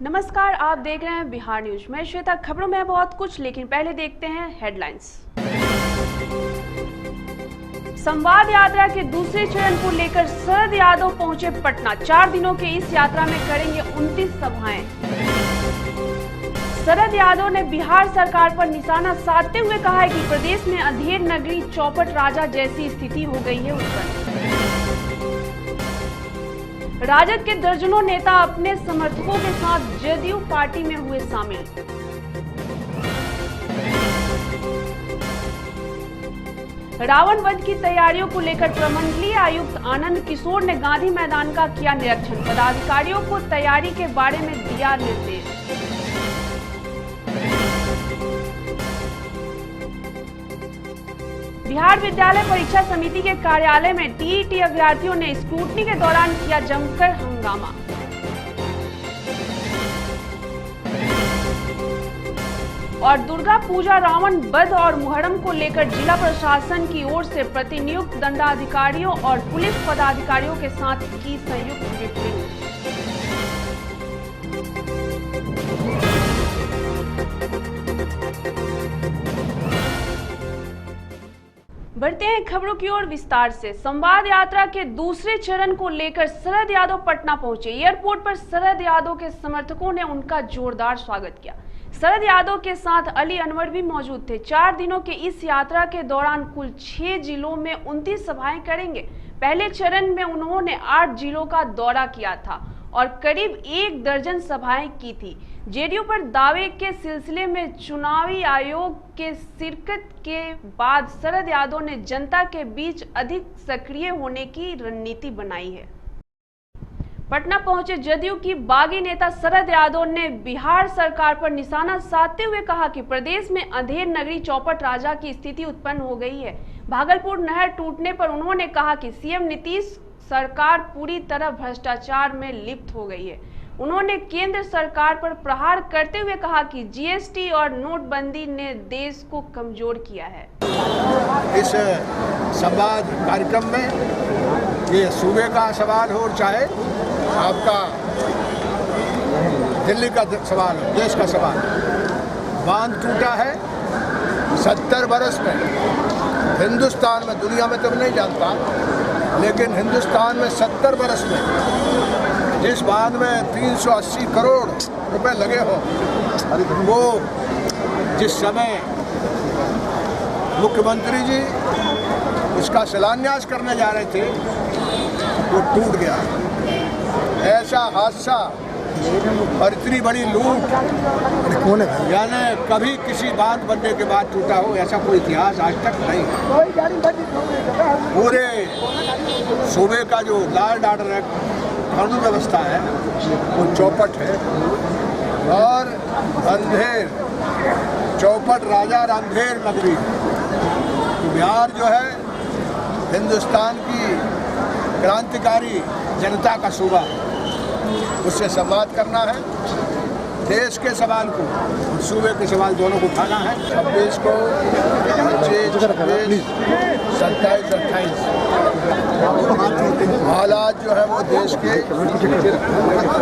नमस्कार, आप देख रहे हैं बिहार न्यूज। मैं श्वेता। खबरों में बहुत कुछ, लेकिन पहले देखते हैं हेडलाइंस। संवाद यात्रा के दूसरे चरण को लेकर शरद यादव पहुंचे पटना। 4 दिनों के इस यात्रा में करेंगे 29 सभाएं। शरद यादव ने बिहार सरकार पर निशाना साधते हुए कहा है कि प्रदेश में अंधेर नगरी चौपट राजा जैसी स्थिति हो गई है उत्पन्न। राजद के दर्जनों नेता अपने समर्थकों के साथ जदयू पार्टी में हुए शामिल। रावण वध की तैयारियों को लेकर प्रमंडलीय आयुक्त आनंद किशोर ने गांधी मैदान का किया निरीक्षण। पदाधिकारियों को तैयारी के बारे में दिया निर्देश। बिहार विद्यालय परीक्षा समिति के कार्यालय में टीईटी अभ्यर्थियों ने स्क्रूटनी के दौरान किया जमकर हंगामा। और दुर्गा पूजा, रावण वध और मुहर्रम को लेकर जिला प्रशासन की ओर से प्रतिनियुक्त दंडाधिकारियों और पुलिस पदाधिकारियों के साथ की संयुक्त ब्रीफिंग। बढ़ते हैं खबरों की ओर विस्तार से। संवाद यात्रा के दूसरे चरण को लेकर शरद यादव पटना पहुंचे। एयरपोर्ट पर शरद यादव के समर्थकों ने उनका जोरदार स्वागत किया। शरद यादव के साथ अली अनवर भी मौजूद थे। 4 दिनों के इस यात्रा के दौरान कुल 6 जिलों में 29 सभाएं करेंगे। पहले चरण में उन्होंने 8 जिलों का दौरा किया था और करीब 1 दर्जन सभाएं की थी। जेडीयू पर दावे के सिलसिले में चुनावी आयोग के शिरकत के बाद शरद यादव ने जनता के बीच अधिक सक्रिय होने की रणनीति बनाई है। पटना पहुंचे जदयू की बागी नेता शरद यादव ने बिहार सरकार पर निशाना साधते हुए कहा कि प्रदेश में अंधेर नगरी चौपट राजा की स्थिति उत्पन्न हो गई है। भागलपुर नहर टूटने पर उन्होंने कहा कि सीएम नीतीश सरकार पूरी तरह भ्रष्टाचार में लिप्त हो गई है। उन्होंने केंद्र सरकार पर प्रहार करते हुए कहा कि जीएसटी और नोटबंदी ने देश को कमजोर किया है। इस संवाद कार्यक्रम में ये सूबे का सवाल हो, चाहे आपका दिल्ली का सवाल हो, देश का सवाल। बांध टूटा है 70 बरस में हिंदुस्तान में, दुनिया में तो नहीं जानता, लेकिन हिंदुस्तान में 70 बरस में जिस बांध में 380 करोड़ रुपए लगे हो, वो जिस समय मुख्यमंत्री जी उसका शिलान्यास करने जा रहे थे वो टूट गया। ऐसा हादसा और इतनी बड़ी लूट यानी कभी किसी बांध बनने के बाद टूटा हो, ऐसा कोई इतिहास आज तक नहीं है। पूरे सूबे का जो लॉ एंड ऑर्डर है, कानून व्यवस्था है, वो चौपट है। और अंधेर चौपट राजा और अंधेर नगरी। बिहार जो है हिंदुस्तान की क्रांतिकारी जनता का सूबा है, उससे संवाद करना है। देश के सवाल को, सूबे के सवाल दोनों को उठाना है। 26 को 27-28 हालात जो है वो देश के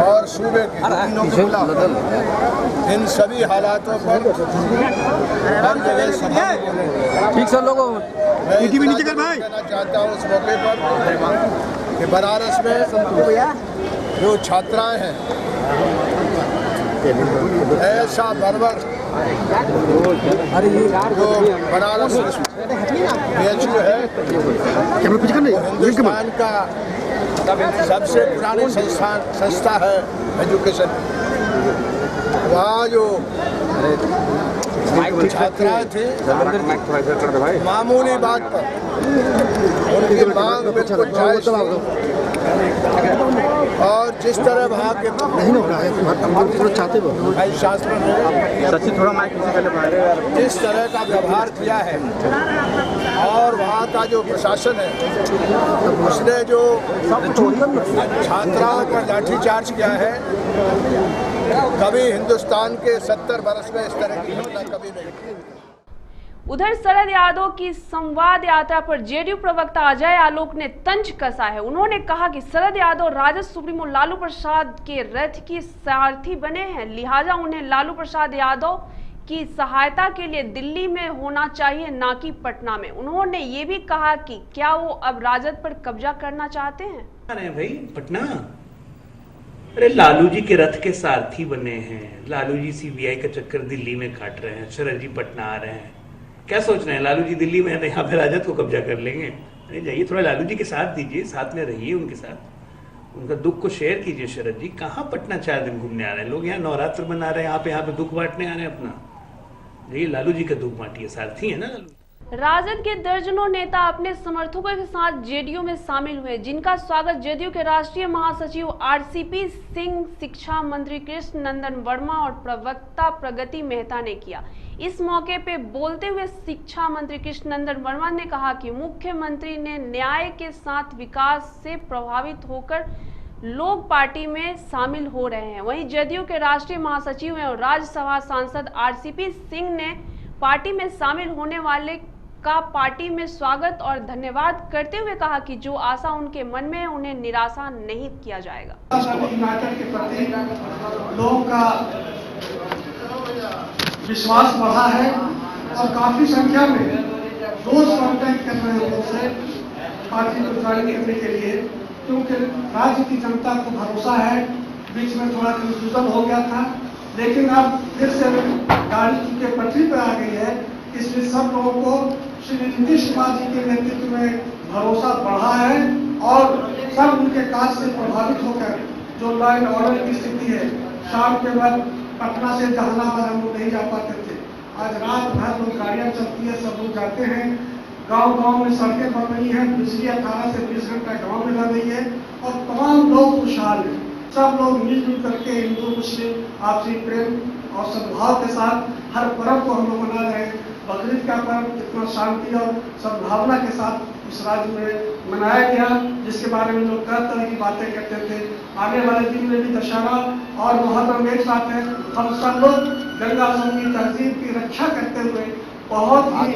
और सूबे के, इन सभी हालातों पर हर जगह सभा ठीक सर लोगों देना चाहता हूँ इस मौके पर कि बनारस में जो छात्राएं हैं, ऐसा बर्बर जो बनारस BHU है, हिंदुस्तान का सबसे पुरानी संस्था है एजुकेशन। वहाँ जो छात्राएं थी, मामूली बात पर उनकी मांग बिल्कुल जायज़ थी। और जिस तरह वहाँ के शासन ने जिस तरह का व्यवहार किया है और वहाँ का जो प्रशासन है, उसने जो छात्राओं पर लाठीचार्ज किया है, कभी हिंदुस्तान के 70 बरस में इस तरह की घटना कभी नहीं। उधर शरद यादव की संवाद यात्रा पर जेडीयू प्रवक्ता अजय आलोक ने तंज कसा है। उन्होंने कहा कि शरद यादव राजद सुप्रीमो लालू प्रसाद के रथ की सारथी बने हैं, लिहाजा उन्हें लालू प्रसाद यादव की सहायता के लिए दिल्ली में होना चाहिए, ना कि पटना में। उन्होंने ये भी कहा कि क्या वो अब राजद पर कब्जा करना चाहते हैं। अरे भाई पटना, अरे लालू जी के रथ के सारथी बने हैं, लालू जी सीबीआई का चक्कर दिल्ली में काट रहे हैं, शरद जी पटना आ रहे हैं। क्या सोच रहे हैं, लालू जी दिल्ली में है तो यहाँ पे राजद को कब्जा कर लेंगे? अरे जाइए, थोड़ा लालू जी के साथ दीजिए, साथ में रहिए, उनके साथ उनका दुख को शेयर कीजिए। शरद जी कहाँ पटना 4 दिन घूमने आ रहे हैं, लोग यहाँ नवरात्र मना रहे हैं, यहाँ पे दुख बांटने आ रहे हैं अपना। जाइए लालू जी का दुख बांटिए, सारथी है ना लालू। राजद के दर्जनों नेता अपने समर्थकों के साथ जेडीयू में शामिल हुए, जिनका स्वागत जेडीयू के राष्ट्रीय महासचिव आरसीपी सिंह, शिक्षा मंत्री कृष्ण नंदन वर्मा और प्रवक्ता प्रगति मेहता ने किया। इस मौके पे बोलते हुए शिक्षा मंत्री कृष्ण नंदन वर्मा ने कहा कि मुख्यमंत्री ने न्याय के साथ विकास से प्रभावित होकर लोग पार्टी में शामिल हो रहे हैं। वहीं जदयू के राष्ट्रीय महासचिव एवं राज्यसभा सांसद आरसीपी सिंह ने पार्टी में शामिल होने वाले का पार्टी में स्वागत और धन्यवाद करते हुए कहा कि जो आशा उनके मन में है उन्हें निराशा नहीं किया जाएगा। यूनाइटेड के प्रति लोगों का विश्वास बढ़ा है और काफी संख्या में रोज कांटेक्ट कर रहे हैं उनसे पार्टी को ज्वाइन करने के लिए, क्योंकि राज्य की जनता को भरोसा है। बीच में थोड़ा कंफ्यूजन हो गया था, लेकिन अब फिर से गाड़ी के पटरी पर आ गई है, इसलिए सब लोगों को श्री नीतीश कुमार जी के नेतृत्व में भरोसा बढ़ा है और सब उनके काज से प्रभावित होकर जो लॉ एंड ऑर्डर की स्थिति है, शाम के वक्त पटना से जहानाबाद हम लोग नहीं जा पाते थे, आज रात भर लोग गाड़ियां चलती है, सब लोग जाते हैं। गांव-गांव में सड़कें बन रही हैं, बिजली 18 से 20 घंटा गांव में लग रही है और तमाम लोग खुशहाल हैं। सब लोग मिलजुल करके हिंदू मुस्लिम आपसी प्रेम और सद्भाव के साथ हर पर्व को हम लोग मना रहे हैं। बकरीद का पर्व कितना शांति और सद्भावना के साथ इस राज्य में मनाया गया, जिसके बारे में लोग तरह तरह की बातें करते थे। आने वाले दिन में भी दशहरा और मुहर्रम एक साथ है। हम सब लोग गंगा संगीत तहजीब की रक्षा करते हुए बहुत ही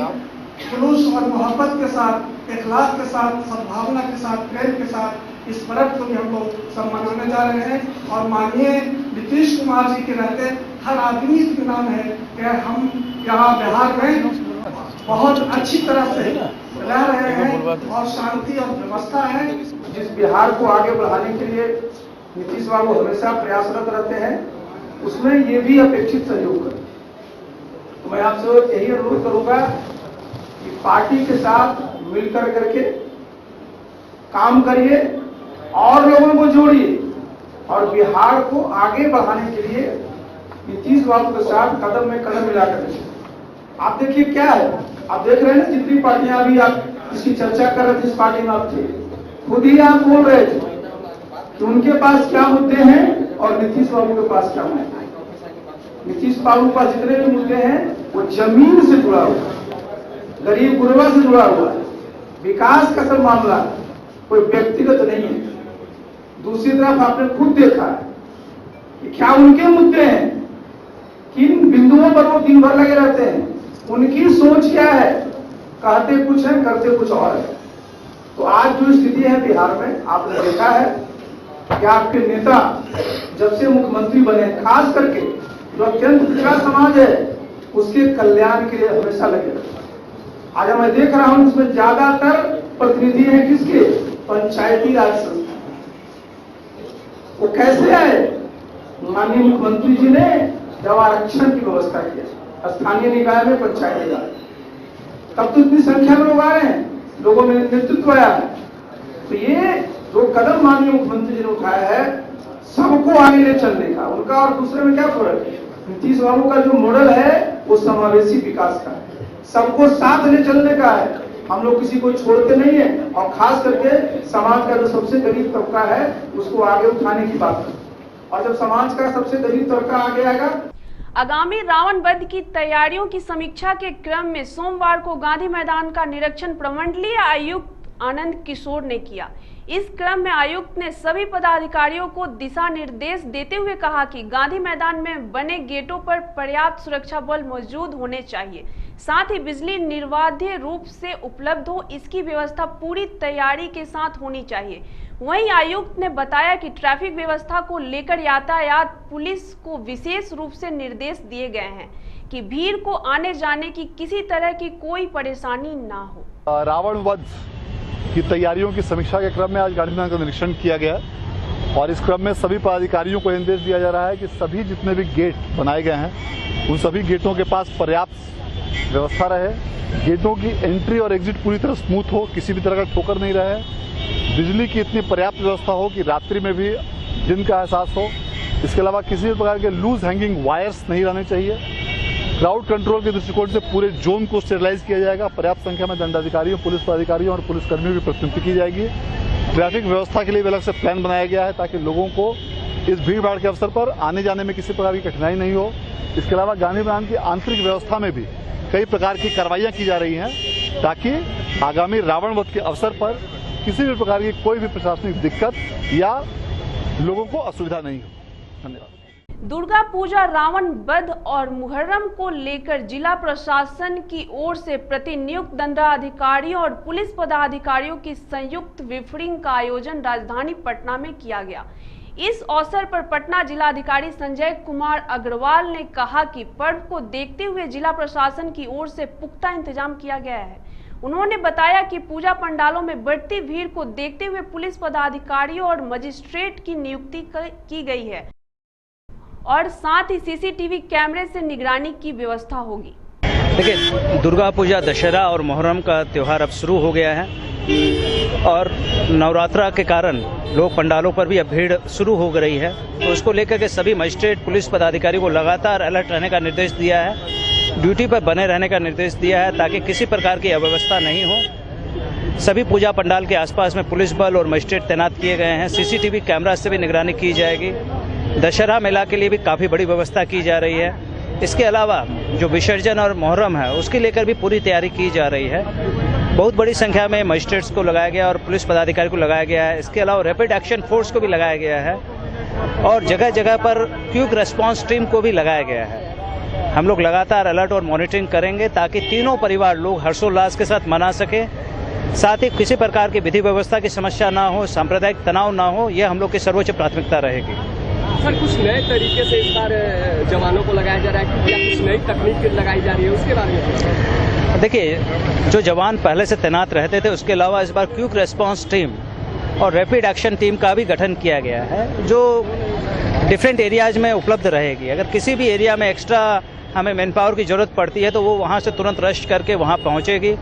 जुलूस और मोहब्बत के साथ, इखलास के साथ, सद्भावना के साथ, प्रेम के साथ इस पर्व को भी हम लोग सब मनाने जा रहे हैं। और माननीय नीतीश कुमार जी के रहते हर आदमी इत्मीनान है कि हम यहाँ बिहार में बहुत अच्छी तरह से रह रहे हैं और शांति और व्यवस्था है। जिस बिहार को आगे बढ़ाने के लिए नीतीश बाबू हमेशा प्रयासरत रहते हैं, उसमें ये भी अपेक्षित सहयोग है। तो मैं आपसे यही अनुरोध करूंगा कि पार्टी के साथ मिलकर करके काम करिए और लोगों को जोड़िए और बिहार को आगे बढ़ाने के लिए नीतीश बाबू के साथ कदम में कदम मिलाकर चलिए। आप देखिए क्या है, आप देख रहे हैं ना जितनी पार्टियां अभी आप इसकी चर्चा कर रहे थे, इस पार्टी में आप थे, खुद ही आप बोल रहे थे कि उनके पास क्या मुद्दे हैं और नीतीश बाबू के पास क्या मुद्दे हैं। नीतीश बाबू के पास जितने भी मुद्दे हैं वो जमीन से जुड़ा हुआ है, गरीब गुरबा से जुड़ा हुआ है, विकास का सब मामला है, कोई व्यक्तिगत नहीं है। दूसरी तरफ आपने खुद देखा है कि क्या उनके मुद्दे हैं, किन बिंदुओं पर वो दिन भर लगे रहते हैं, उनकी सोच क्या है, कहते कुछ है करते कुछ और है। तो आज जो स्थिति है बिहार में आपने देखा है कि आपके नेता जब से मुख्यमंत्री बने, खास करके जो अत्यंत पिछड़ा समाज है उसके कल्याण के लिए हमेशा लगे रहते हैं। आज मैं देख रहा हूं इसमें ज्यादातर प्रतिनिधि हैं किसके, पंचायती राज संस्था। वो कैसे आए, माननीय मुख्यमंत्री जी ने जब आरक्षण की व्यवस्था किया स्थानीय निकाय में, पंचायती राज, तब तो इतनी संख्या में लोग आ रहे हैं, लोगों में नेतृत्व आया है। तो ये जो कदम माननीय मुख्यमंत्री जी ने उठाया है सबको आगे ले चलने का, उनका और दूसरे में क्या फर्क है। नीतीश बाबू का जो मॉडल है वो समावेशी विकास का है, सबको साथ ले चलने का है। हम लोग किसी को छोड़ते नहीं है और खास करके समाज का जो सबसे गरीब तबका है उसको आगे उठाने की बात है। और जब समाज का सबसे गरीब तबका आगे आएगा। आगामी रावण वध की तैयारियों की समीक्षा के क्रम में सोमवार को गांधी मैदान का निरीक्षण प्रमंडलीय आयुक्त आनंद किशोर ने किया। इस क्रम में आयुक्त ने सभी पदाधिकारियों को दिशा निर्देश देते हुए कहा कि गांधी मैदान में बने गेटों पर पर्याप्त सुरक्षा बल मौजूद होने चाहिए। साथ ही बिजली निर्बाध रूप से उपलब्ध हो, इसकी व्यवस्था पूरी तैयारी के साथ होनी चाहिए। वहीं आयुक्त ने बताया कि ट्रैफिक व्यवस्था को लेकर यातायात पुलिस को विशेष रूप से निर्देश दिए गए हैं कि भीड़ को आने जाने की किसी तरह की कोई परेशानी ना हो। रावण वध की तैयारियों की समीक्षा के क्रम में आज गांधी मैदान का निरीक्षण किया गया और इस क्रम में सभी पदाधिकारियों को निर्देश दिया जा रहा है कि सभी जितने भी गेट बनाए गए हैं उन सभी गेटों के पास पर्याप्त व्यवस्था रहे, गेटों की एंट्री और एग्जिट पूरी तरह स्मूथ हो, किसी भी तरह का ठोकर नहीं रहे, बिजली की इतनी पर्याप्त व्यवस्था हो कि रात्रि में भी दिन का एहसास हो। इसके अलावा किसी भी प्रकार के लूज हैंगिंग वायर्स नहीं रहने चाहिए। क्राउड कंट्रोल के दृष्टिकोण से पूरे जोन को स्टेरिलाइज किया जाएगा। पर्याप्त संख्या में दंडाधिकारियों, पुलिस पदाधिकारियों और पुलिसकर्मियों की प्रतिनियुक्ति की जाएगी। ट्रैफिक व्यवस्था के लिए भी अलग से प्लान बनाया गया है ताकि लोगों को इस भीड़ भाड़ के अवसर पर आने जाने में किसी प्रकार की कठिनाई नहीं हो। इसके अलावा गांधी मैदान की आंतरिक व्यवस्था में भी कई प्रकार की कार्रवाइयां की जा रही हैं ताकि आगामी रावण वध के अवसर पर किसी भी प्रकार की कोई भी प्रशासनिक दिक्कत या लोगों को असुविधा नहीं हो। धन्यवाद। दुर्गा पूजा, रावण वध और मुहर्रम को लेकर जिला प्रशासन की ओर से प्रतिनियुक्त दंडाधिकारियों और पुलिस पदाधिकारियों की संयुक्त ब्रीफिंग का आयोजन राजधानी पटना में किया गया। इस अवसर पर पटना जिलाधिकारी संजय कुमार अग्रवाल ने कहा कि पर्व को देखते हुए जिला प्रशासन की ओर से पुख्ता इंतजाम किया गया है। उन्होंने बताया कि पूजा पंडालों में बढ़ती भीड़ को देखते हुए पुलिस पदाधिकारियों और मजिस्ट्रेट की नियुक्ति की गई है और साथ ही सीसीटीवी कैमरे से निगरानी की व्यवस्था होगी। देखिए, दुर्गा पूजा, दशहरा और मुहर्रम का त्यौहार अब शुरू हो गया है और नवरात्रा के कारण लोग पंडालों पर भी अब भीड़ शुरू हो रही है, तो उसको लेकर के सभी मजिस्ट्रेट, पुलिस पदाधिकारी को लगातार अलर्ट रहने का निर्देश दिया है, ड्यूटी पर बने रहने का निर्देश दिया है ताकि किसी प्रकार की अव्यवस्था नहीं हो। सभी पूजा पंडाल के आसपास में पुलिस बल और मजिस्ट्रेट तैनात किए गए हैं। सीसीटीवी कैमरा से भी निगरानी की जाएगी। दशहरा मेला के लिए भी काफ़ी बड़ी व्यवस्था की जा रही है। इसके अलावा जो विसर्जन और मुहर्रम है उसके लेकर भी पूरी तैयारी की जा रही है। बहुत बड़ी संख्या में मजिस्ट्रेट्स को लगाया गया और पुलिस पदाधिकारी को लगाया गया है। इसके अलावा रैपिड एक्शन फोर्स को भी लगाया गया है और जगह जगह पर क्विक रेस्पॉन्स टीम को भी लगाया गया है। हम लोग लगातार अलर्ट और मॉनिटरिंग करेंगे ताकि तीनों परिवार लोग हर्षोल्लास के साथ मना सके, साथ ही किसी प्रकार की विधि व्यवस्था की समस्या ना हो, सांप्रदायिक तनाव ना हो, यह हम लोग की सर्वोच्च प्राथमिकता रहेगी। सर, कुछ नए तरीके से इस बार जवानों को लगाया जा रहा है या कुछ नई तकनीक लगाई जा रही है, उसके बारे में? देखिए, जो जवान पहले से तैनात रहते थे उसके अलावा इस बार क्विक रेस्पॉन्स टीम और रैपिड एक्शन टीम का भी गठन किया गया है जो डिफरेंट एरियाज में उपलब्ध रहेगी। अगर किसी भी एरिया में एक्स्ट्रा हमें मैन पावर की जरूरत पड़ती है तो वो वहाँ से तुरंत रश करके वहाँ पहुँचेगी।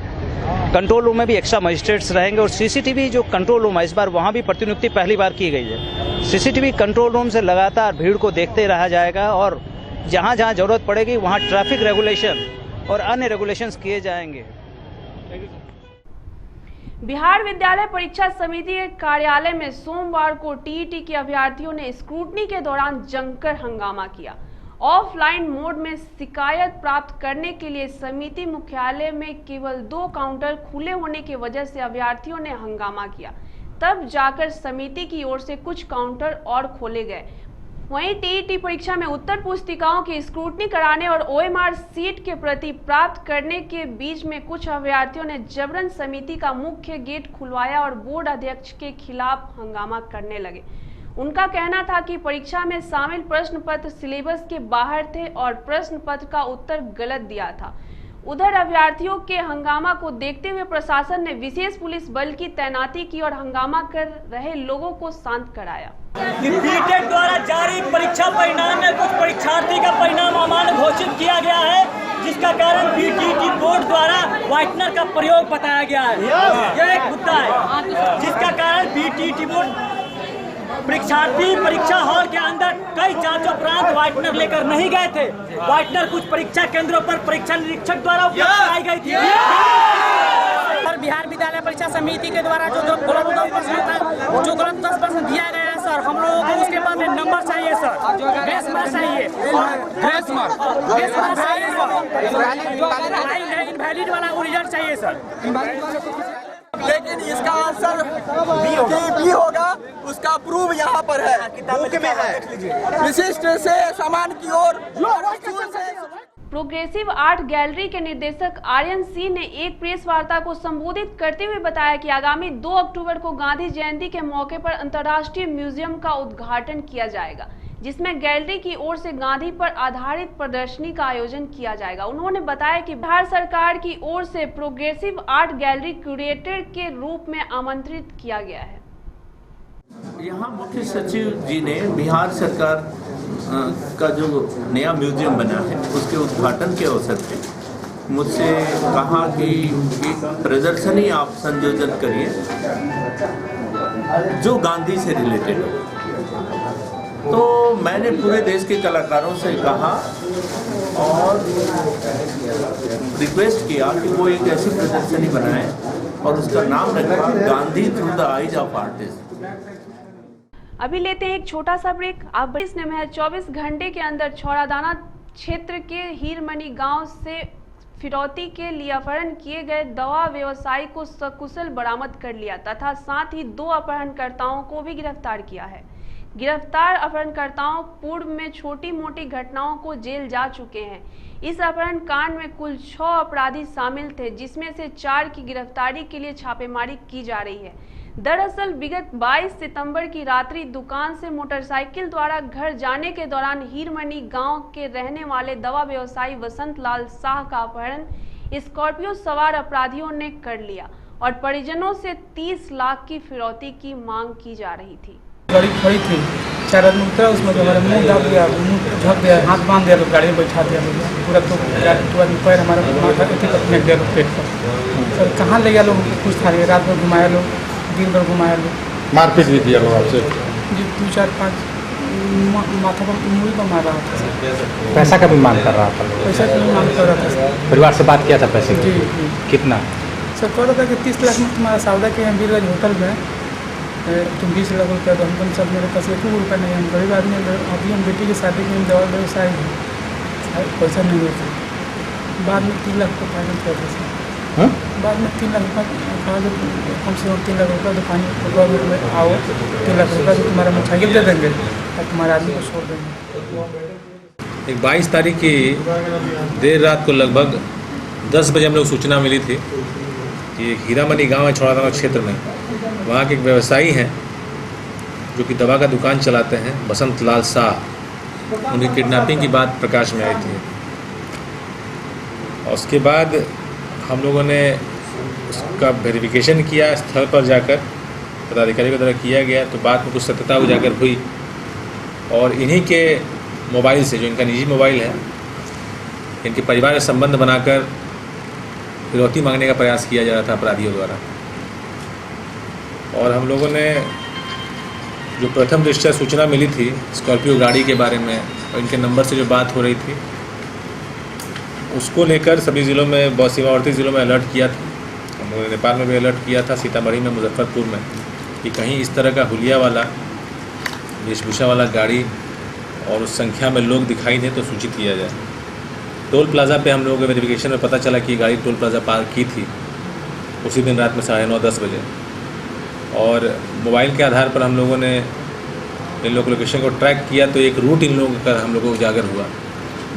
कंट्रोल रूम में भी एक्स्ट्रा मजिस्ट्रेट्स रहेंगे और सीसीटीवी जो कंट्रोल रूम है, इस बार वहाँ भी प्रतिनियुक्ति पहली बार की गई है। सीसीटीवी कंट्रोल रूम से लगातार भीड़ को देखते रहा जाएगा और जहाँ जहाँ जरूरत पड़ेगी वहाँ ट्रैफिक रेगुलेशन और अन्य रेगुलेशंस किए जाएंगे। बिहार विद्यालय परीक्षा समिति के कार्यालय में सोमवार को टीईटी के अभ्यर्थियों ने स्क्रूटनी के दौरान जमकर हंगामा किया। ऑफलाइन मोड में शिकायत प्राप्त करने के लिए समिति मुख्यालय में केवल 2 काउंटर खुले होने की वजह से अभ्यर्थियों ने हंगामा किया। तब जाकर समिति की ओर से कुछ काउंटर और खोले गए। वहीं टीईटी परीक्षा में उत्तर पुस्तिकाओं की स्क्रूटनी कराने और ओएमआर सीट के प्रति प्राप्त करने के बीच में कुछ अभ्यर्थियों ने जबरन समिति का मुख्य गेट खुलवाया और बोर्ड अध्यक्ष के खिलाफ हंगामा करने लगे। उनका कहना था कि परीक्षा में शामिल प्रश्न पत्र सिलेबस के बाहर थे और प्रश्न पत्र का उत्तर गलत दिया था। उधर अभ्यर्थियों के हंगामा को देखते हुए प्रशासन ने विशेष पुलिस बल की तैनाती की और हंगामा कर रहे लोगों को शांत कराया। बीटेक द्वारा जारी परीक्षा परिणाम में कुछ परीक्षार्थी का परिणाम अमान्य घोषित किया गया है, जिसका कारण बीटीटी बोर्ड द्वारा व्हाइटनर का प्रयोग बताया गया है। यह एक मुद्दा है जिसका कारण बीटीटी बोर्ड परीक्षार्थी परीक्षा हॉल के अंदर कई जांचोपरांत व्हाइटनर लेकर नहीं गए थे। व्हाइटनर कुछ परीक्षा केंद्रों पर परीक्षा निरीक्षक द्वारा उपलब्ध कराई गई थी। सर, बिहार विद्यालय परीक्षा समिति के द्वारा जो गलत 10% दिया गया है सर, हम लोगों को उसके बाद नंबर चाहिए सर, ग्रेस मार्क चाहिए, ग्रेस मार्क चाहिए, इनवैलिड वाला रिजल्ट चाहिए सर। लेकिन इसका आंसर बी होगा, उसका प्रूफ यहाँ पर है, बुक में है। विशिष्ट से सामान की ओर प्रोग्रेसिव आर्ट गैलरी के निदेशक आर्यन सिंह ने एक प्रेस वार्ता को संबोधित करते हुए बताया कि आगामी 2 अक्टूबर को गांधी जयंती के मौके पर अंतर्राष्ट्रीय म्यूजियम का उद्घाटन किया जाएगा, जिसमें गैलरी की ओर से गांधी पर आधारित प्रदर्शनी का आयोजन किया जाएगा। उन्होंने बताया कि बिहार सरकार की ओर से प्रोग्रेसिव आर्ट गैलरी क्यूरेटर के रूप में आमंत्रित किया गया है। यहाँ मुख्य सचिव जी ने बिहार सरकार का जो नया म्यूजियम बना है उसके उद्घाटन के अवसर पे मुझसे कहा कि एक प्रदर्शनी आप संयोजन करिए जो गांधी से रिलेटेड हो। तो मैंने पूरे देश के कलाकारों से कहा और रिक्वेस्ट किया कि वो एक ऐसी प्रदर्शनी बनाएं और उसका नाम रखा Gandhi through the eyes of artist. अभी लेते हैं एक छोटा सा ब्रेक। आप पुलिस ने महज 24 घंटे के अंदर छौड़ादाना क्षेत्र के हीरमनी गांव से फिरौती के लिए अपहरण किए गए दवा व्यवसायी को सकुशल बरामद कर लिया तथा साथ ही 2 अपहरणकर्ताओं को भी गिरफ्तार किया है। गिरफ्तार अपहरणकर्ताओं पूर्व में छोटी मोटी घटनाओं को जेल जा चुके हैं। इस अपहरण कांड में कुल 6 अपराधी शामिल थे, जिसमें से 4 की गिरफ्तारी के लिए छापेमारी की जा रही है। दरअसल विगत 22 सितंबर की रात्रि दुकान से मोटरसाइकिल द्वारा घर जाने के दौरान हीरमनी गांव के रहने वाले दवा व्यवसायी वसंत लाल शाह का अपहरण स्कॉर्पियो सवार अपराधियों ने कर लिया और परिजनों से 30 लाख की फिरौती की मांग की जा रही थी। गाड़ी खड़ी थी, 4 आदमी उतरा, उसमें तो हमारा मुँह दाब दिया, मुँह झक गया, हाथ बांध दिया, तो गाड़ी में बैठा दिया पूरा। तो आदमी पैर हमारा माथा फेंक दिया पेट पर। सर कहाँ ले गया लोग, कुछ था रात में घुमाया लोग, दिन भर घुमाया लोग। मारपीट भी दिया लोग आपसे जी? 2, 4, 5 माथा पर मुँह पर मार रहा था। पैसा का भी मांग कर रहा था? पैसा का भी मांग कर रहा था सर। परिवार से बात किया था पैसे की? जी। कितना? सर कह रहा था कि 30 लाख में तुम्हारा सौदा के वीरगंज होटल में तुम 20 लाख रुपया दो। हम सब मेरे पास 1 रुपया नहीं है, हम गरीब आदमी। अभी हम बेटी की शादी में दवा व्यवसाय है, पैसा नहीं होता। बाद में 3 लाख रुपये फाइनल किया था सर। बाद में 3 लाख रुपये कहा कि कम से कम 3 लाख रुपये दुकान में आओ, 3 लाख रुपये तो तुम्हारा मोटरसाइकिल दे देंगे और तुम्हारे आदमी को छोड़ देंगे। एक 22 तारीख की देर रात को लगभग 10 बजे हम लोग सूचना मिली थी कि हीरामनी गांव है छौड़ादाना क्षेत्र में, वहाँ के एक व्यवसायी हैं जो कि दवा का दुकान चलाते हैं, वसंत लाल शाह, उनकी किडनैपिंग की बात प्रकाश में आई थी। और उसके बाद हम लोगों ने उसका वेरिफिकेशन किया, स्थल पर जाकर पदाधिकारी के द्वारा किया गया, तो बात में कुछ सत्यता उजागर हुई और इन्हीं के मोबाइल से, जो इनका निजी मोबाइल है, इनके परिवार से संबंध बनाकर फिरौती मांगने का प्रयास किया जा रहा था अपराधियों द्वारा। और हम लोगों ने जो प्रथम दृष्टया सूचना मिली थी स्कॉर्पियो गाड़ी के बारे में और इनके नंबर से जो बात हो रही थी, उसको लेकर सभी ज़िलों में, सीमावर्ती ज़िलों में अलर्ट किया था। हम लोगों ने नेपाल में भी अलर्ट किया था, सीतामढ़ी में, मुजफ्फरपुर में, कि कहीं इस तरह का हुलिया वाला, वेशभूषा वाला गाड़ी और उस संख्या में लोग दिखाई दें तो सूचित किया जाए। टोल प्लाज़ा पे हम लोगों के वेरिफिकेशन में पता चला कि गाड़ी टोल प्लाज़ा पार की थी उसी दिन रात में 9:30-10 बजे। और मोबाइल के आधार पर हम लोगों ने इन लोगों लोकेशन को ट्रैक किया तो एक रूट इन लोगों का हम लोगों को उजागर हुआ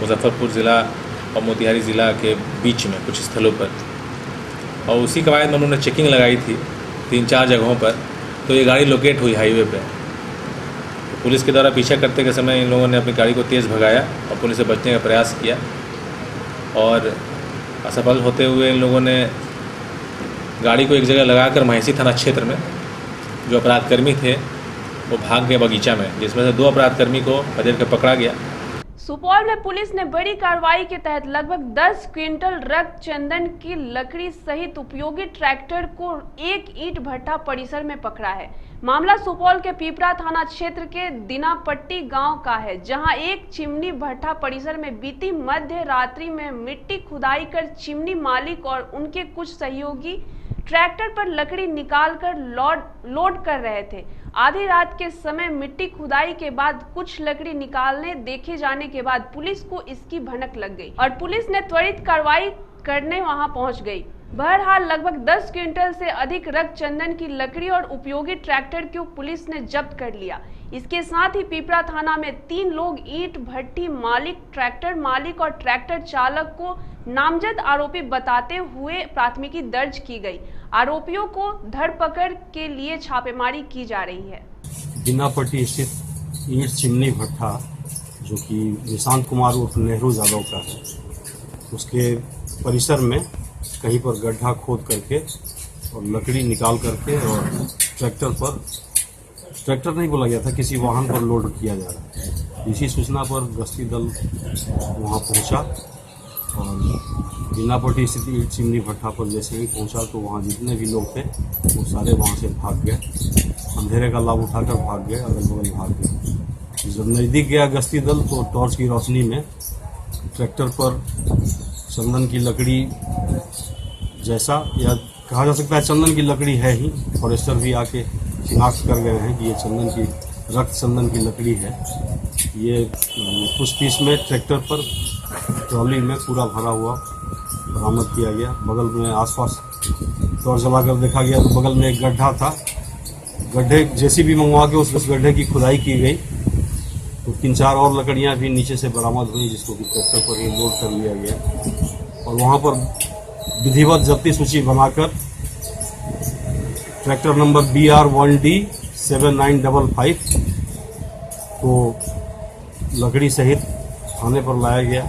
मुजफ्फरपुर ज़िला और मोतिहारी ज़िला के बीच में कुछ स्थलों पर। और उसी कवायद में हम लोगों ने चेकिंग लगाई थी 3-4 जगहों पर, तो ये गाड़ी लोकेट हुई हाईवे पे। तो पुलिस के द्वारा पीछा करते के समय इन लोगों ने अपनी गाड़ी को तेज़ भगाया और पुलिस से बचने का प्रयास किया और असफल होते हुए इन लोगों ने गाड़ी को एक जगह लगाकर महिषी थाना क्षेत्र में जो अपराधकर्मी थे वो भाग गए बगीचा में, जिसमें से 2 अपराधकर्मी को पकड़ कर पकड़ा गया। सुपौल में पुलिस ने बड़ी कार्रवाई के तहत लगभग 10 क्विंटल रक्त चंदन की लकड़ी सहित उपयोगी ट्रैक्टर को एक ईंट भट्टा परिसर में पकड़ा है। मामला सुपौल के पीपरा थाना क्षेत्र के दिनापट्टी गांव का है, जहां एक चिमनी भट्टा परिसर में बीती मध्य रात्रि में मिट्टी खुदाई कर चिमनी मालिक और उनके कुछ सहयोगी ट्रैक्टर पर लकड़ी निकालकर लोड कर रहे थे। आधी रात के समय मिट्टी खुदाई के बाद कुछ लकड़ी निकालने देखे जाने के बाद पुलिस को इसकी भनक लग गई और पुलिस ने त्वरित कार्रवाई करने वहां पहुंच गई। बहरहाल लगभग 10 क्विंटल से अधिक रक्त चंदन की लकड़ी और उपयोगी ट्रैक्टर को पुलिस ने जब्त कर लिया। इसके साथ ही पिपरा थाना में 3 लोग ईंट भट्टी मालिक, ट्रैक्टर मालिक और ट्रैक्टर चालक को नामजद आरोपी बताते हुए प्राथमिकी दर्ज की गई। आरोपियों को धरपकड़ के लिए छापेमारी की जा रही है। बिनापट्टी स्थित ईंट चिमनी भट्टा जो कि निशांत कुमार उर्फ नेहरू यादव का है, उसके परिसर में कहीं पर गड्ढा खोद करके और लकड़ी निकाल करके और ट्रैक्टर नहीं बोला गया था, किसी वाहन पर लोड किया जा रहा है। इसी सूचना पर गश्ती दल वहां पहुंचा और बिनापट्टी स्थित ईंट चिमनी भट्टा पर जैसे ही पहुंचा तो वहां जितने भी लोग थे वो सारे वहां से भाग गए, अंधेरे का लाभ उठाकर भाग गए, अगल बगल भाग गए। जब नज़दीक गया गश्ती दल तो टॉर्च की रोशनी में ट्रैक्टर पर चंदन की लकड़ी जैसा, या कहा जा सकता है चंदन की लकड़ी है ही, फॉरेस्टर भी आके शिनाख्त कर गए हैं कि ये चंदन की रक्त चंदन की लकड़ी है। ये कुछ पीस में ट्रैक्टर पर ट्रॉली में पूरा भरा हुआ बरामद किया गया। बगल में आसपास टॉर्च जलाकर देखा गया तो बगल में एक गड्ढा था, गड्ढे जेसीबी मंगवा के उस गड्ढे की खुदाई की गई तो 3-4 और लकड़ियां भी नीचे से बरामद हुई, जिसको कि ट्रैक्टर पर ही लोड कर लिया गया और वहां पर विधिवत जब्ती सूची बनाकर ट्रैक्टर नंबर BR1D 7955 को लकड़ी सहित थाने पर लाया गया।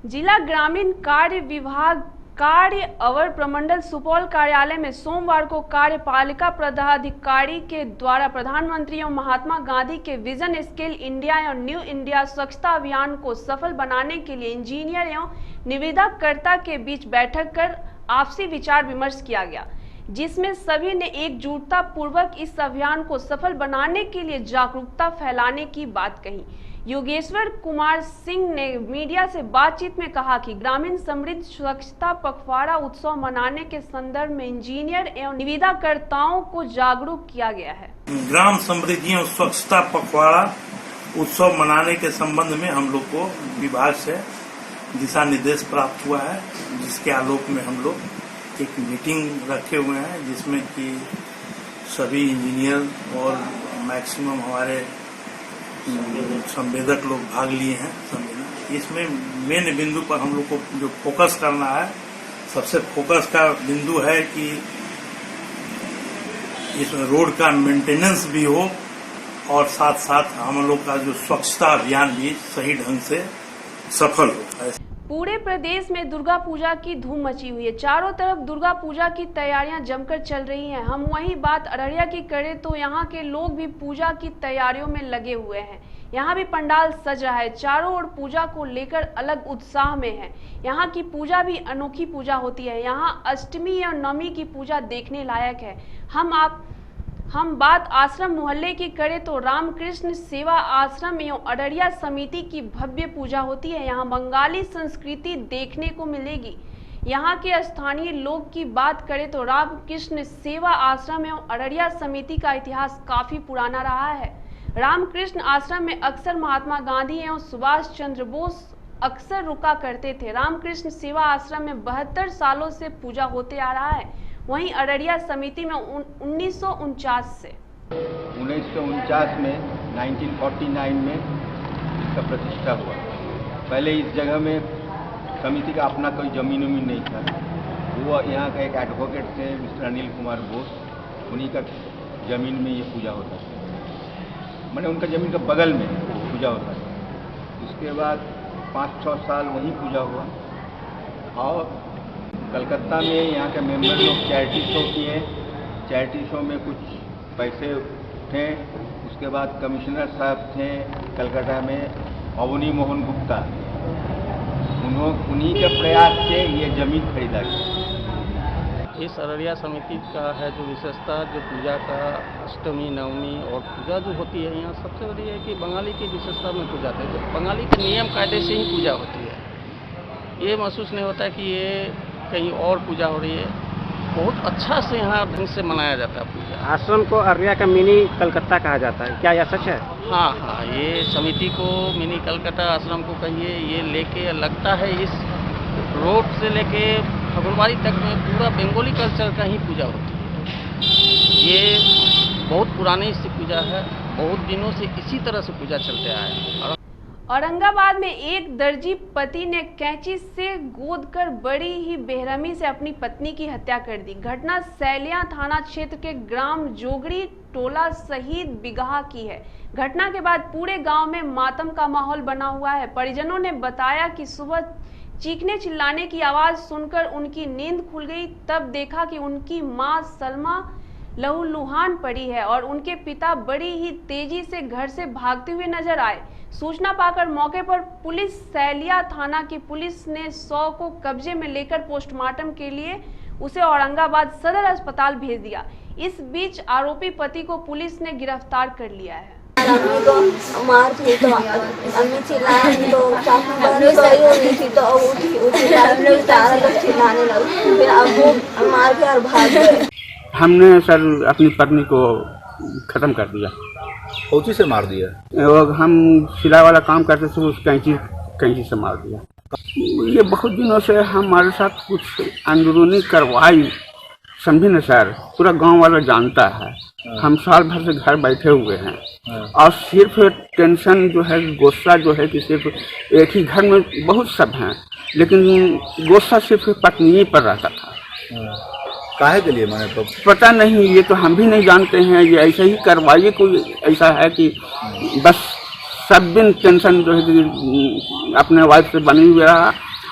जिला ग्रामीण कार्य विभाग कार्य अवर प्रमंडल सुपौल कार्यालय में सोमवार को कार्यपालिका पदाधिकारी के द्वारा प्रधानमंत्री एवं महात्मा गांधी के विजन स्केल इंडिया और न्यू इंडिया स्वच्छता अभियान को सफल बनाने के लिए इंजीनियर एवं निविदाकर्ता के बीच बैठक कर आपसी विचार विमर्श किया गया, जिसमें सभी ने एकजुटता पूर्वक इस अभियान को सफल बनाने के लिए जागरूकता फैलाने की बात कही। योगेश्वर कुमार सिंह ने मीडिया से बातचीत में कहा कि ग्रामीण समृद्ध स्वच्छता पखवाड़ा उत्सव मनाने के संदर्भ में इंजीनियर एवं निविदाकर्ताओं को जागरूक किया गया है। ग्राम समृद्धि एवं स्वच्छता पखवाड़ा उत्सव मनाने के संबंध में हम लोग को विभाग से दिशा निर्देश प्राप्त हुआ है, जिसके आलोक में हम लोग एक मीटिंग रखे हुए हैं, जिसमें कि सभी इंजीनियर और मैक्सिमम हमारे संवेदक लोग भाग लिए हैं। इसमें मेन बिंदु पर हम लोग को जो फोकस करना है, सबसे फोकस का बिंदु है कि इस रोड का मेंटेनेंस भी हो और साथ साथ हम लोग का जो स्वच्छता अभियान भी सही ढंग से सफल हो। पूरे प्रदेश में दुर्गा पूजा की धूम मची हुई है। चारों तरफ दुर्गा पूजा की तैयारियां जमकर चल रही हैं। हम वही बात अररिया की करें तो यहाँ के लोग भी पूजा की तैयारियों में लगे हुए हैं। यहाँ भी पंडाल सज रहा है, चारों ओर पूजा को लेकर अलग उत्साह में है। यहाँ की पूजा भी अनोखी पूजा होती है। यहाँ अष्टमी या नवमी की पूजा देखने लायक है। हम बात आश्रम मोहल्ले की करें तो रामकृष्ण सेवा आश्रम एवं अररिया समिति की भव्य पूजा होती है। यहाँ बंगाली संस्कृति देखने को मिलेगी। यहाँ के स्थानीय लोग की बात करें तो रामकृष्ण सेवा आश्रम एवं अररिया समिति का इतिहास काफी पुराना रहा है। रामकृष्ण आश्रम में अक्सर महात्मा गांधी एवं सुभाष चंद्र बोस अक्सर रुका करते थे। रामकृष्ण सेवा आश्रम में 72 सालों से पूजा होते आ रहा है। वहीं अररिया समिति में 1949 से 1949 में 1949 में इसका प्रतिष्ठा हुआ। पहले इस जगह में समिति का अपना कोई जमीन उमीन नहीं था। वो यहाँ का एक एडवोकेट थे मिस्टर अनिल कुमार बोस, उन्हीं का जमीन में ये पूजा होता था। मैंने उनका जमीन के बगल में पूजा होता था। उसके बाद 5-6 साल वहीं पूजा हुआ और कलकत्ता में यहाँ के मेंबर लोग चैरिटी शो किए। चैरिटी शो में कुछ पैसे उठे। उसके बाद कमिश्नर साहब थे कलकत्ता में, अवनी मोहन गुप्ता, उन्हीं के प्रयास से ये जमीन खरीदा गया। इस अररिया समिति का है जो विशेषता, जो पूजा का अष्टमी नवमी और पूजा जो होती है यहाँ सबसे बड़ी है कि बंगाली की विशेषता में पूजा है। तो बंगाली के नियम कायदे से ही पूजा होती है। ये महसूस नहीं होता कि ये कहीं और पूजा हो रही है। बहुत अच्छा से यहाँ ढंग से मनाया जाता है पूजा। आश्रम को अररिया का मिनी कलकत्ता कहा जाता है, क्या यह सच है? हाँ, ये समिति को मिनी कलकत्ता आश्रम को कहिए, ये लेके लगता है इस रोड से लेके फगुनवारी तक में पूरा बंगाली कल्चर का ही पूजा होती है। ये बहुत पुरानी सी पूजा है, बहुत दिनों से इसी तरह से पूजा चलते आया है। औरंगाबाद में एक दर्जी पति ने कैंची से गोदकर बड़ी ही बेरहमी से अपनी पत्नी की हत्या कर दी। घटना सैलिया थाना क्षेत्र के ग्राम जोगड़ी टोला शहीद बिगहा की है। घटना के बाद पूरे गांव में मातम का माहौल बना हुआ है। परिजनों ने बताया कि सुबह चीखने चिल्लाने की आवाज सुनकर उनकी नींद खुल गई, तब देखा कि उनकी मां सलमा लहूलुहान पड़ी है और उनके पिता बड़ी ही तेजी से घर से भागते हुए नजर आए। सूचना पाकर मौके पर पुलिस सैलिया थाना की पुलिस ने 100 को कब्जे में लेकर पोस्टमार्टम के लिए उसे औरंगाबाद सदर अस्पताल भेज दिया। इस बीच आरोपी पति को पुलिस ने गिरफ्तार कर लिया है। मार थी तो अम्मी चिल्लाई तो चाकू मार सही हो गई थी तो उठी तारा लोग चिल्लाने लगे, फिर अब वो मार के और भाग गए। हमने सर अपनी पत्नी को खत्म कर दिया। कौची से मार दिया? हम सिलाई वाला काम करते थे, उस कैंची से मार दिया। ये बहुत दिनों से हमारे साथ कुछ अंदरूनी कार्रवाई, समझे न सर, पूरा गांव वाला जानता है। हम साल भर से घर बैठे हुए हैं और सिर्फ टेंशन जो है, गुस्सा जो है कि सिर्फ एक ही घर में बहुत सब हैं, लेकिन गुस्सा सिर्फ पत्नी पर रहता था। काहे के लिए मैंने पता नहीं, ये तो हम भी नहीं जानते हैं। ये ऐसा ही कार्रवाई कोई ऐसा है कि बस सब दिन टेंशन जो है कि अपने वाइफ से बनी हुई रहा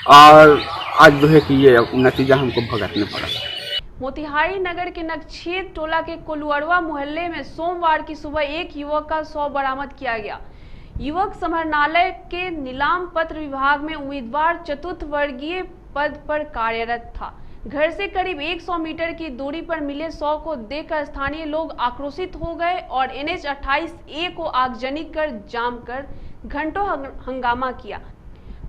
और आज जो है कि ये नतीजा हमको भुगतना पड़ा। मोतिहारी नगर के नक्षेत टोला के कोलुअरवा मोहल्ले में सोमवार की सुबह एक युवक का शव बरामद किया गया। युवक समाहरणालय के नीलाम पत्र विभाग में उम्मीदवार चतुर्थ वर्गीय पद पर कार्यरत था। घर से करीब 100 मीटर की दूरी पर मिले शव को देखकर स्थानीय लोग आक्रोशित हो गए और NH 28A को आगजनी कर जाम कर घंटों हंगामा किया।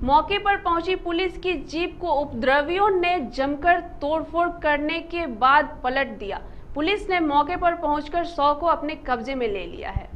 मौके पर पहुंची पुलिस की जीप को उपद्रवियों ने जमकर तोड़फोड़ करने के बाद पलट दिया। पुलिस ने मौके पर पहुंचकर शव को अपने कब्जे में ले लिया है।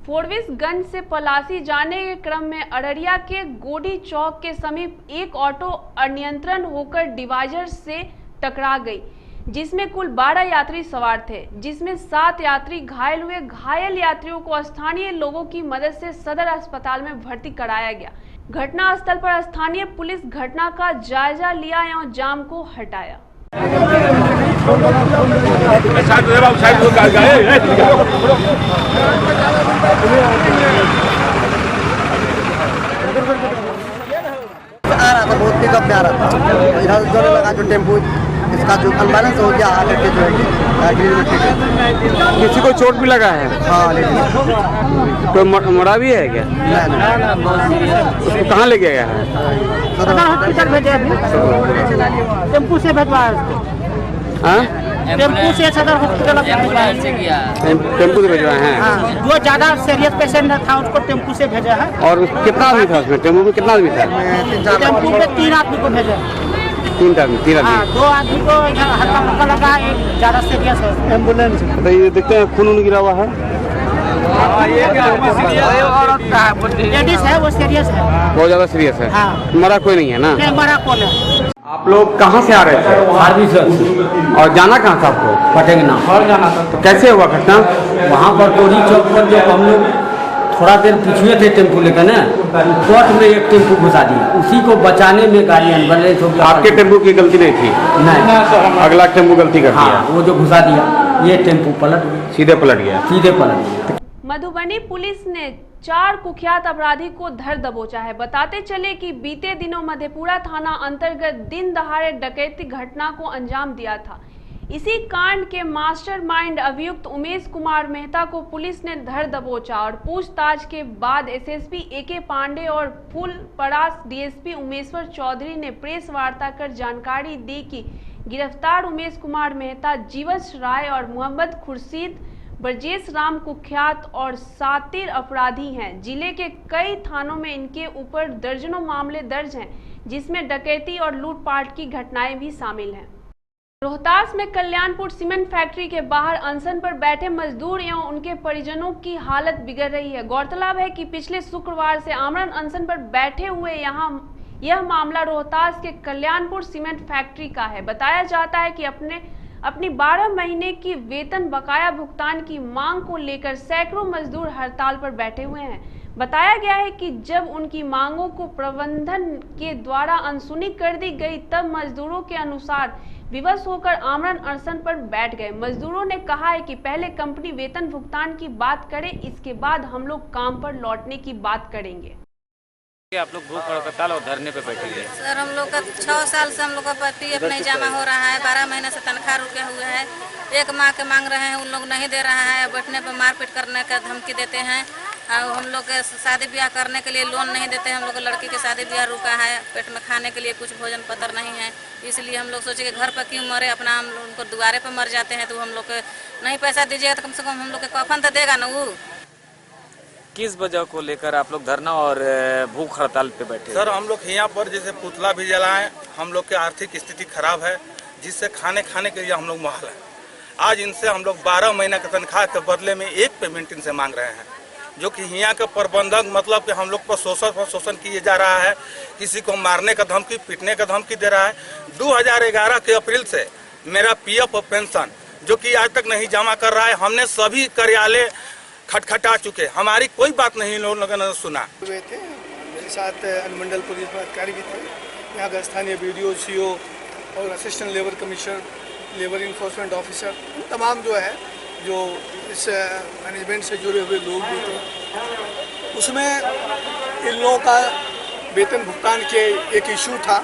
फोरबिसगंज से पलासी जाने के क्रम में अररिया के गोडी चौक के समीप एक ऑटो अनियंत्रण होकर डिवाइडर से टकरा गई, जिसमें कुल 12 यात्री सवार थे, जिसमें 7 यात्री घायल हुए। घायल यात्रियों को स्थानीय लोगों की मदद से सदर अस्पताल में भर्ती कराया गया। घटना स्थल पर स्थानीय पुलिस घटना का जायजा लिया एवं जाम को हटाया। आ रहा था, बहुत पिकअप में आ रहा था, इधर उधर लगा जो टेम्पो, इसका जो अनबैलेंस हो गया आकर के जो है ग्रिल में ठेके। किसी को चोट भी लगा है? हाँ, लेकिन कोई मरा भी है क्या? उसको कहाँ ले गया है? सदर हॉस्पिटल भेजे, टेम्पू से भेजवाया उसको। टेम्पू से सदर हॉस्पिटल टेम्पू से भेजवाए हैं? हाँ, जो ज्यादा सीरियस पेशेंट था उसको टेम्पू से भेजा है। और कितना आदमी था उसमें? टेम्पू में कितना आदमी था? टेम्पू में 3 आदमी को भेजा। 3 आदमी? 2 आदमी को हल्का फुल्का लगा, एक ज्यादा सीरियस है। एम्बुलेंस ये देखते हैं खून गिरा हुआ है। लेडीज है, वो सीरियस है, बहुत ज्यादा सीरियस है। हाँ। मरा कोई नहीं है ना? नहीं, मरा कौन है? आप लोग कहाँ से आ रहे थे? और जाना कहाँ था आपको? फटेंगना और जाना था तो कैसे हुआ घटना? वहाँ पर टोरी चौक पर जो हम लोग थोड़ा देर पीछे थे टेम्पू लेकर ना, कोर्ट में एक टेम्पू घुसा दिया, उसी को बचाने में गाड़ी एम्बुलेंस हो गया। आपके टेम्पू की गलती नहीं थी? नहीं, अगला टेम्पू गलती कर दिया। हाँ, वो जो घुसा दिया, ये टेम्पू पलट गया, सीधे पलट गया। मधुबनी पुलिस ने 4 कुख्यात अपराधी को धर दबोचा है। बताते चले कि बीते दिनों मधेपुरा थाना अंतर्गत दिन दहाड़े डकैती घटना को अंजाम दिया था। इसी कांड के मास्टरमाइंड अभियुक्त उमेश कुमार मेहता को पुलिस ने धर दबोचा और पूछताछ के बाद एसएसपी AK पांडे और फूलपरास DSP उमेश्वर चौधरी ने प्रेस वार्ता कर जानकारी दी कि गिरफ्तार उमेश कुमार मेहता, जीवछ राय और मोहम्मद खुर्शीद ब्रजेश राम कुख्यात और सातिर अपराधी हैं। जिले के कई थानों में इनके ऊपर दर्जनों मामले दर्ज हैं, जिसमें डकैती और लूटपाट की घटनाएं भी शामिल हैं। रोहतास में कल्याणपुर सीमेंट फैक्ट्री के बाहर अनशन पर बैठे मजदूर एवं उनके परिजनों की हालत बिगड़ रही है। गौरतलब है कि पिछले शुक्रवार से आमरण अनशन पर बैठे हुए यहां यह मामला रोहतास के कल्याणपुर सीमेंट फैक्ट्री का है। बताया जाता है कि अपनी 12 महीने की वेतन बकाया भुगतान की मांग को लेकर सैकड़ों मजदूर हड़ताल पर बैठे हुए हैं। बताया गया है कि जब उनकी मांगों को प्रबंधन के द्वारा अनसुनी कर दी गई, तब मजदूरों के अनुसार विवश होकर आमरण अनशन पर बैठ गए। मजदूरों ने कहा है कि पहले कंपनी वेतन भुगतान की बात करे, इसके बाद हम लोग काम पर लौटने की बात करेंगे। आप लोग भूख हड़ताल और धरने पे बैठे हैं? सर, हम लोग का 6 साल से हम लोग का पीएफ नहीं जमा हो रहा है। 12 महीने से तनख्वाह रुके हुए है। 1 माह के मांग रहे हैं, उन लोग नहीं दे रहा है। बैठने पर मारपीट करने का धमकी देते हैं। और हम लोग के शादी ब्याह करने के लिए लोन नहीं देते हैं। हम लोग लड़की के शादी ब्याह रुका है, पेट में खाने के लिए कुछ भोजन पत्र नहीं है। इसलिए हम लोग सोचे कि घर पर क्यों मरे, अपना हम उनको दुआरे पर मर जाते हैं। तो हम लोग के नहीं पैसा दीजिएगा तो कम से कम हम लोग के कफन तो देगा ना वो। किस वजह को लेकर आप लोग धरना और भूख हड़ताल पे बैठे? सर, हम लोग यहाँ पर जैसे पुतला भी जलाएं, हम लोग की आर्थिक स्थिति खराब है, जिससे खाने के लिए हम लोग मुहाल है। आज इनसे हम लोग 12 महीना की तनख्वाह के बदले में एक पेमेंट इनसे मांग रहे हैं, जो कि यहाँ के प्रबंधक मतलब कि हम लोग पर शोषण किए जा रहा है। किसी को मारने का धमकी, पीटने का धमकी दे रहा है। 2011 के अप्रैल से मेरा पीएफ और पेंशन जो कि आज तक नहीं जमा कर रहा है। हमने सभी कार्यालय खटखटा चुके, हमारी कोई बात नहीं लोगों ने सुना। हुए थे, मेरे साथ अनुमंडल पुलिस अधिकारी भी थे, यहाँ का स्थानीय BDO, CO और assistant labour commissioner, labour enforcement officer, तमाम जो है जो इस मैनेजमेंट से जुड़े हुए लोग भी थे। उसमें इन लोगों का वेतन भुगतान के एक इशू था।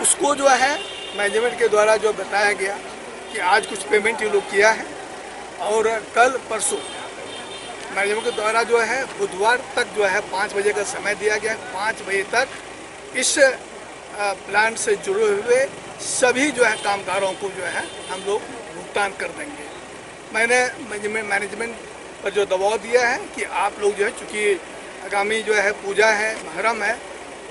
उसको जो है मैनेजमेंट के द्वारा जो बताया गया कि आज कुछ पेमेंट ये लोग किया है और कल परसों मैनेजमेंट के द्वारा जो है बुधवार तक जो है 5 बजे का समय दिया गया। 5 बजे तक इस प्लांट से जुड़े हुए सभी जो है कामगारों को जो है हम लोग भुगतान कर देंगे। मैंने मैनेजमेंट पर जो दबाव दिया है कि आप लोग जो है, चूँकि आगामी जो है पूजा है, मुहर्रम है,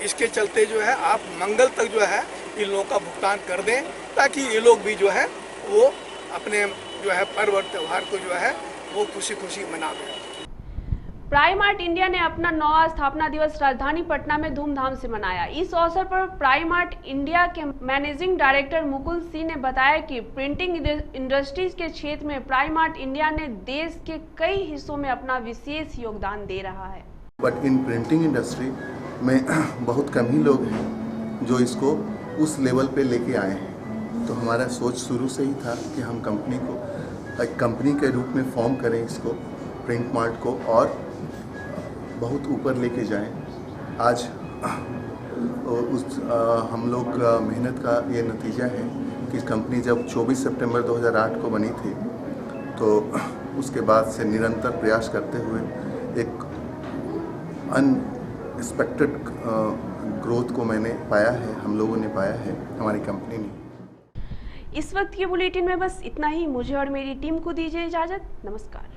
इसके चलते जो है आप मंगल तक जो है इन लोगों का भुगतान कर दें, ताकि ये लोग भी जो है वो अपने जो है पर्व और त्यौहार को जो है वो खुशी खुशी मनावें। प्राइमार्ट इंडिया ने अपना 9वां स्थापना दिवस राजधानी पटना में धूमधाम से मनाया। इस अवसर पर प्राइमार्ट इंडिया के मैनेजिंग डायरेक्टर मुकुल सिंह ने बताया कि प्रिंटिंग इंडस्ट्रीज के क्षेत्र में प्राइमार्ट इंडिया ने देश के कई हिस्सों में अपना विशेष योगदान दे रहा है। बट इन प्रिंटिंग इंडस्ट्री में बहुत कम ही लोग हैं जो इसको उस लेवल पे लेके आए हैं। तो हमारा सोच शुरू से ही था कि हम कंपनी को एक कंपनी के रूप में फॉर्म करें, इसको प्रिंट मार्ट को, और बहुत ऊपर लेके जाएं। आज हम लोग मेहनत का ये नतीजा है कि कंपनी जब 24 सितंबर 2008 को बनी थी, तो उसके बाद से निरंतर प्रयास करते हुए एक अनएक्सपेक्टेड ग्रोथ को मैंने पाया है, हम लोगों ने पाया है, हमारी कंपनी ने। इस वक्त के बुलेटिन में बस इतना ही। मुझे और मेरी टीम को दीजिए इजाजत। नमस्कार।